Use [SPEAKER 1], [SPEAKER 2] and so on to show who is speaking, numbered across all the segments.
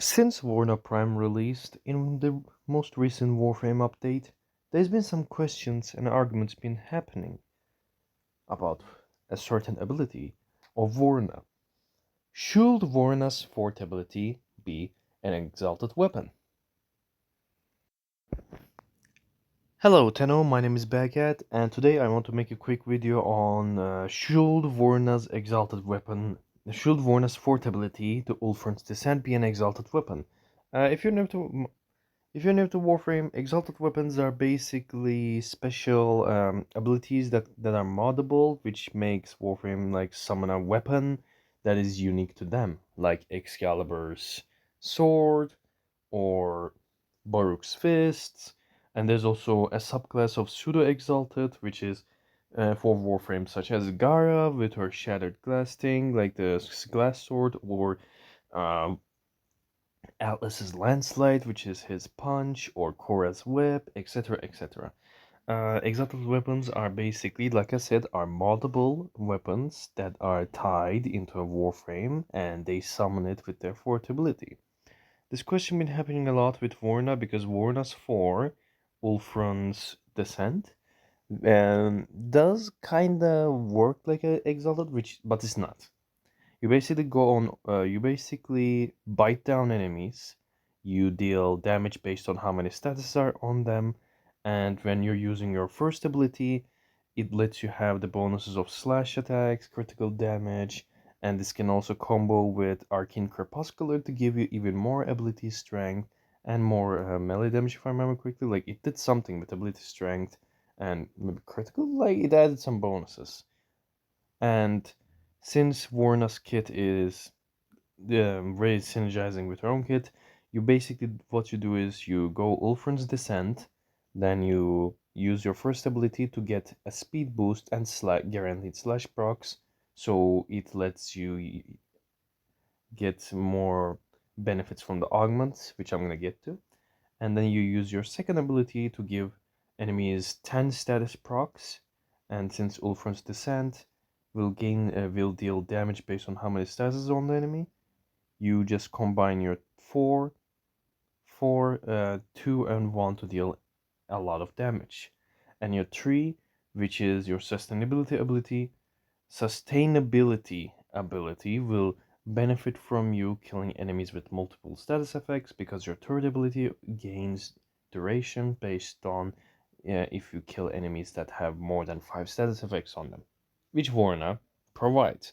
[SPEAKER 1] Since Warner Prime released in the most recent Warframe update, there's been some questions and arguments been happening about a certain ability of Voruna. Should Voruna's fourth ability be an exalted weapon? Hello Tenno, my name is Bagat, and today I want to make a quick video on should Voruna's fourth ability, the Ulfrun's Descent, be an exalted weapon? If you're new to If you're new to Warframe, exalted weapons are basically special abilities that are moddable, which makes Warframe like summon a weapon that is unique to them, like Excalibur's sword or Baruch's fists. And there's also a subclass of pseudo exalted, which is for Warframe, such as Gara with her shattered glass thing, like the glass sword, or um, Atlas's Landslide, which is his punch, or Korra's whip, etc., etc. Exalted weapons are basically, like I said, are moddable weapons that are tied into a warframe, and they summon it with their fourth ability. This question been happening a lot with Voruna because Voruna's 4, Ulfrun's Descent, does kinda work like a exalted, but it's not. You basically bite down enemies. You deal damage based on how many statuses are on them, and when you're using your first ability, it lets you have the bonuses of slash attacks, critical damage, and this can also combo with Arcane Crepuscular to give you even more ability strength and more melee damage, if I remember correctly. Like, it did something with ability strength and maybe critical, like, it added some bonuses. And since Warna's kit is really synergizing with her own kit, you basically what you do is you go Ulfrin's Descent, then you use your first ability to get a speed boost and guaranteed slash procs, so it lets you get more benefits from the augments, which I'm gonna get to, and then you use your second ability to give enemies 10 status procs, and since Ulfrin's Descent will deal damage based on how many statuses on the enemy, you just combine your 2, and 1 to deal a lot of damage. And your 3, which is your sustainability ability will benefit from you killing enemies with multiple status effects because your third ability gains duration based on if you kill enemies that have more than 5 status effects on them, which Vorna provides.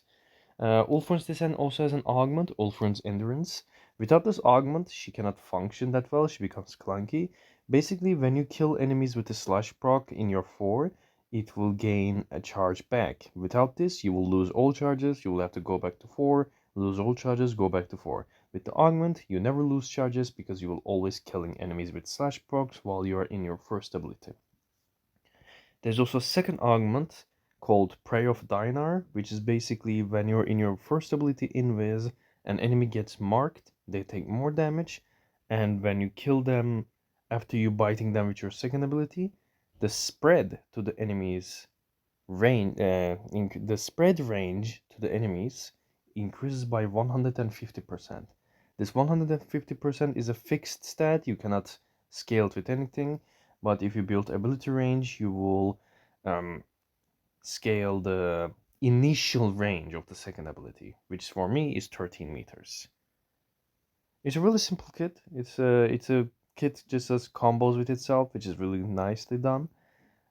[SPEAKER 1] Ulfrun's Descent also has an augment, Ulfrun's Endurance. Without this augment, she cannot function that well, she becomes clunky. Basically, when you kill enemies with a slash proc in your 4, it will gain a charge back. Without this, you will lose all charges, you will have to go back to 4, lose all charges, go back to 4. With the augment, you never lose charges because you will always killing enemies with slash procs while you are in your first ability. There's also a second augment called Prey of Dinar, which is basically when you're in your first ability Invis, an enemy gets marked, they take more damage, and when you kill them after you biting them with your second ability, the spread to the enemies the spread range to the enemies increases by 150%. This 150% is a fixed stat, you cannot scale it with anything, but if you build ability range, you will um, scale the initial range of the second ability, which for me is 13 meters. It's a really simple kit. It's a kit just does combos with itself, which is really nicely done.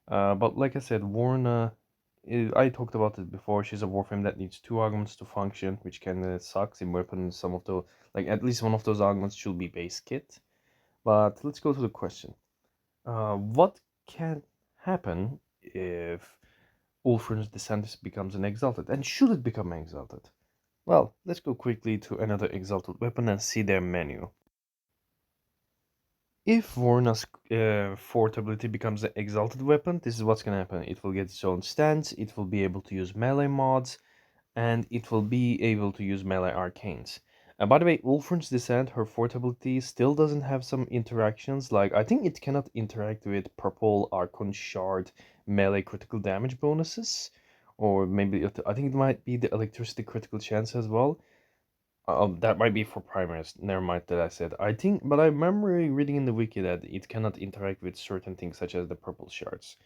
[SPEAKER 1] But like I said, Warna, I talked about it before. She's a Warframe that needs 2 augments to function, which kind of sucks in weapons. Some of the like at least one of those augments should be base kit. But let's go to the question. What can happen if Ulfrin's Descent becomes an Exalted, and should it become an Exalted? Well, let's go quickly to another Exalted weapon and see their menu. If Vorna's fourth ability becomes an exalted weapon, this is what's gonna happen. It will get its own stance, it will be able to use melee mods, and it will be able to use melee arcanes. And by the way, Ulfrun's Descent, her fourth ability, still doesn't have some interactions. Like, I think it cannot interact with purple Archon Shard melee critical damage bonuses. Or maybe, I think it might be the electricity critical chance as well. That might be for primaries. Never mind that I said. I think, but I remember reading in the wiki that it cannot interact with certain things such as the purple shards.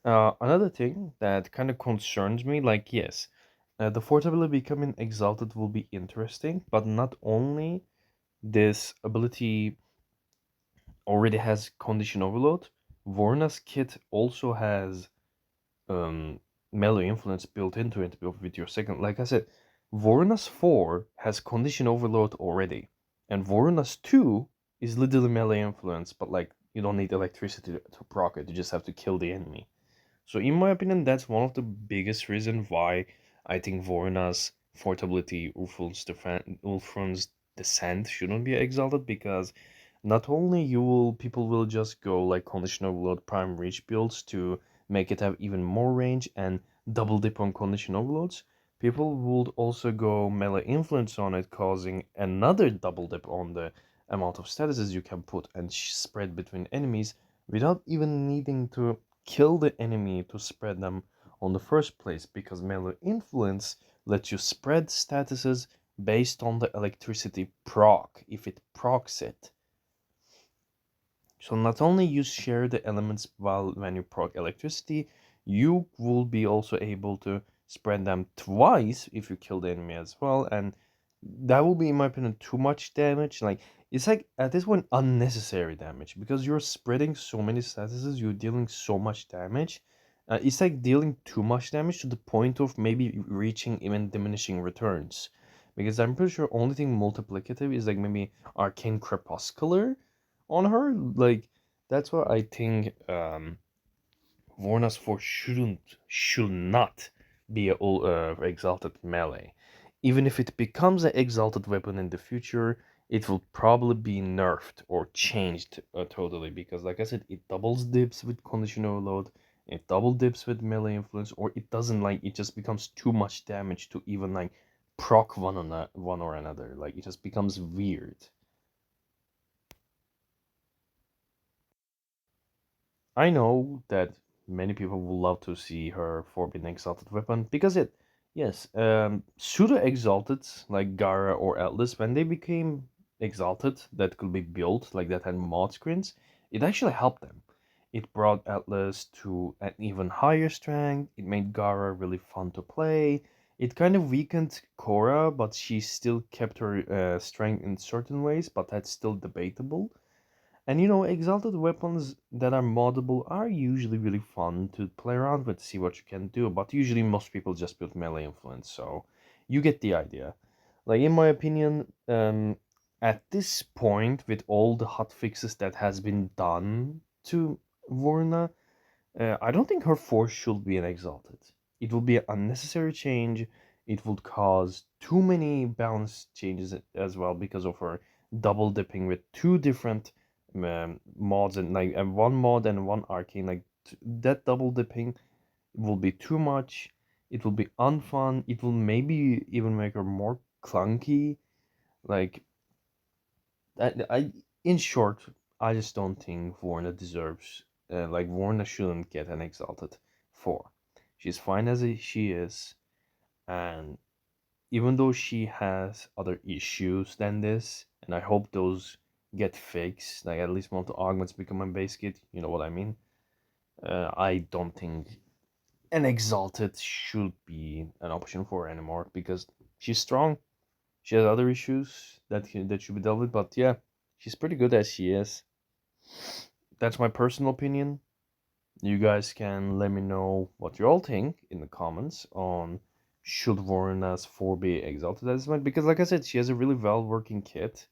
[SPEAKER 1] Another thing that kind of concerns me, like yes, the fourth ability becoming exalted will be interesting, but not only this ability already has condition overload. Voruna's kit also has um, melee influence built into it with your second. Like I said, Vorunas 4 has condition overload already, and Vorunas 2 is literally melee influence, but like you don't need electricity to proc it, you just have to kill the enemy. So in my opinion, that's one of the biggest reason why I think Voruna's fourth ability, Ulfrun's Descent, shouldn't be exalted, because not only people will just go like conditional overload prime reach builds to make it have even more range and double dip on condition overloads. People would also go melee influence on it, causing another double dip on the amount of statuses you can put and spread between enemies without even needing to kill the enemy to spread them on the first place, because melee influence lets you spread statuses based on the electricity proc if it procs it. So not only you share the elements while when you proc electricity, you will be also able to spread them twice if you kill the enemy as well, and that will be, in my opinion, too much damage. Like it's like at this point unnecessary damage, because you're spreading so many statuses, you're dealing so much damage. It's like dealing too much damage to the point of maybe reaching even diminishing returns. Because I'm pretty sure only thing multiplicative is like maybe arcane crepuscular on her. Like that's what I think. Vorna's force should not be a exalted melee. Even if it becomes an exalted weapon in the future, it will probably be nerfed or changed totally, because, like I said, it doubles dips with condition overload, it double dips with melee influence, or it doesn't, like it just becomes too much damage to even like proc one or another. Like it just becomes weird. I know that many people would love to see her forbidden exalted weapon, because yes, pseudo exalted like Gara or Atlas, when they became exalted, that could be built like that had mod screens, it actually helped them. It brought Atlas to an even higher strength. It made Gara really fun to play. It kind of weakened Korra, but she still kept her strength in certain ways, but that's still debatable. And exalted weapons that are moddable are usually really fun to play around with, see what you can do, but usually most people just build melee influence, so you get the idea. Like in my opinion, at this point, with all the hot fixes that has been done to Vorna, I don't think her force should be an exalted. It will be an unnecessary change. It would cause too many balance changes as well, because of her double dipping with two different mods, and one mod and one arcane. Like that double dipping will be too much. It will be unfun. It will maybe even make her more clunky. Like in short, I just don't think Vorna deserves. Like Vorna shouldn't get an exalted four. She's fine as she is, and even though she has other issues than this, and I hope those get fixed. Like at least one of the augments become a base kit. You know what I mean? I don't think an exalted should be an option for her anymore, because she's strong. She has other issues that should be dealt with, but yeah, she's pretty good as she is. That's my personal opinion. You guys can let me know what you all think in the comments on should Voruna's 4 be exalted as much, because like I said, she has a really well working kit,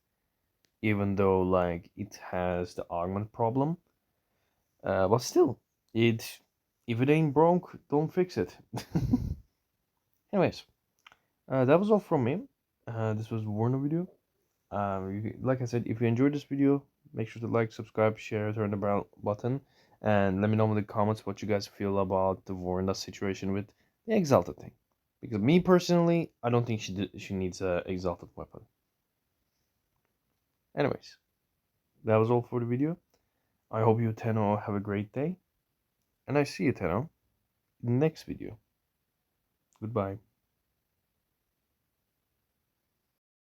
[SPEAKER 1] even though like it has the augment problem. But still, it if it ain't broke, don't fix it. Anyways, that was all from me. This was Warner video. Like I said, if you enjoyed this video, make sure to like, subscribe, share, turn the bell button, and let me know in the comments what you guys feel about the Vorna situation with the exalted thing. Because me personally, I don't think she needs a exalted weapon. Anyways, that was all for the video. I hope you Tenno have a great day, and I see you Tenno in the next video. Goodbye.